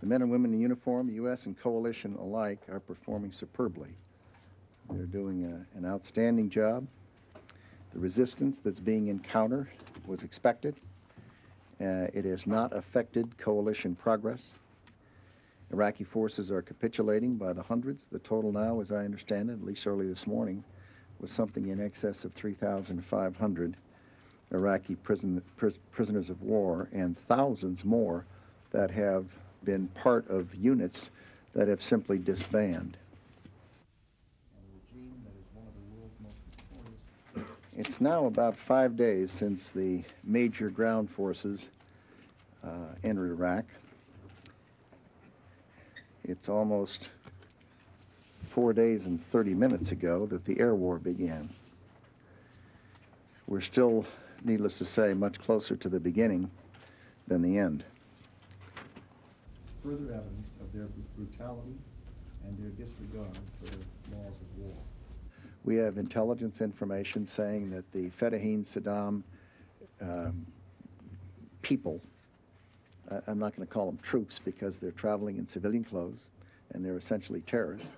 The men and women in uniform, U.S. and coalition alike, are performing superbly. They're doing an outstanding job. The resistance that's being encountered was expected. It has not affected coalition progress. Iraqi forces are capitulating by the hundreds. The total now, as I understand it, at least early this morning, was something in excess of 3,500 Iraqi prisoners of war, and thousands more that have been part of units that have simply disbanded. It's now about 5 days since the major ground forces entered Iraq. It's almost 4 days and 30 minutes ago that the air war began. We're still, needless to say, much closer to the beginning than the end. Further evidence of their brutality and their disregard for the laws of war. We have intelligence information saying that the Fedayeen Saddam people, I'm not going to call them troops because they're traveling in civilian clothes and they're essentially terrorists,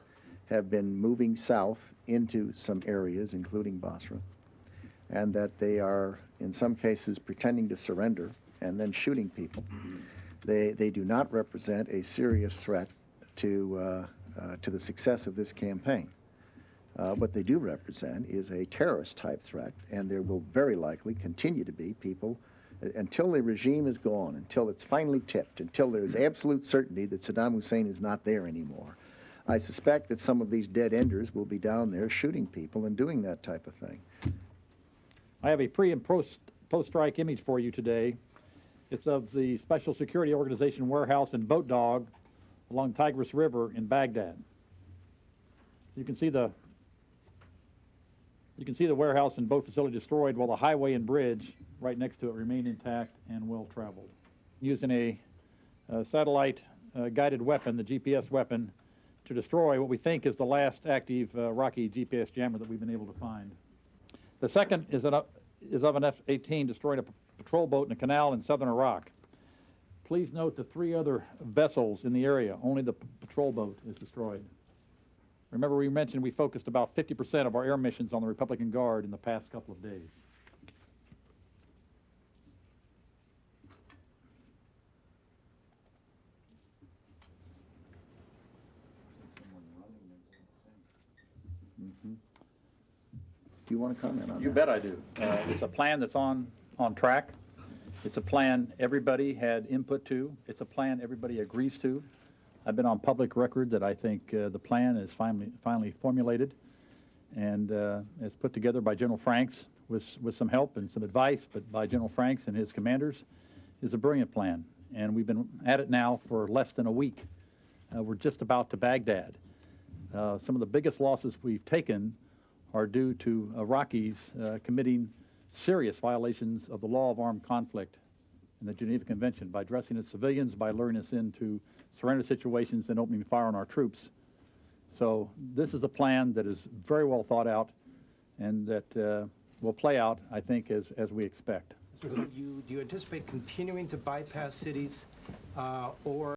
have been moving south into some areas, including Basra, and that they are, in some cases, pretending to surrender and then shooting people. They do not represent a serious threat to the success of this campaign. What they do represent is a terrorist-type threat, and there will very likely continue to be people until the regime is gone, until it's finally tipped, until there's absolute certainty that Saddam Hussein is not there anymore. I suspect that some of these dead-enders will be down there shooting people and doing that type of thing. I have a pre- and post-strike image for you today. It's of the Special Security Organization warehouse and boat dog along Tigris River in Baghdad. You can see the warehouse and boat facility destroyed, while the highway and bridge right next to it remain intact and well traveled. Using a satellite guided weapon, the GPS weapon, to destroy what we think is the last active Iraqi GPS jammer that we've been able to find. The second is of an F-18 destroying a patrol boat in a canal in southern Iraq. Please note the 3 other vessels in the area. Only the patrol boat is destroyed. Remember, we mentioned we focused about 50% of our air missions on the Republican Guard in the past couple of days. Do you want to comment on that? You bet I do. It's a plan that's on track. It's a plan everybody had input to. It's a plan everybody agrees to. I've been on public record that I think the plan is finally formulated and is put together by General Franks with some help and some advice, but by General Franks and his commanders, is a brilliant plan. And we've been at it now for less than a week. We're just about to Baghdad. Some of the biggest losses we've taken are due to Iraqis committing serious violations of the law of armed conflict in the Geneva Convention by dressing as civilians, by luring us into surrender situations and opening fire on our troops. So this is a plan that is very well thought out and that will play out, I think, as we expect. So do you anticipate continuing to bypass cities or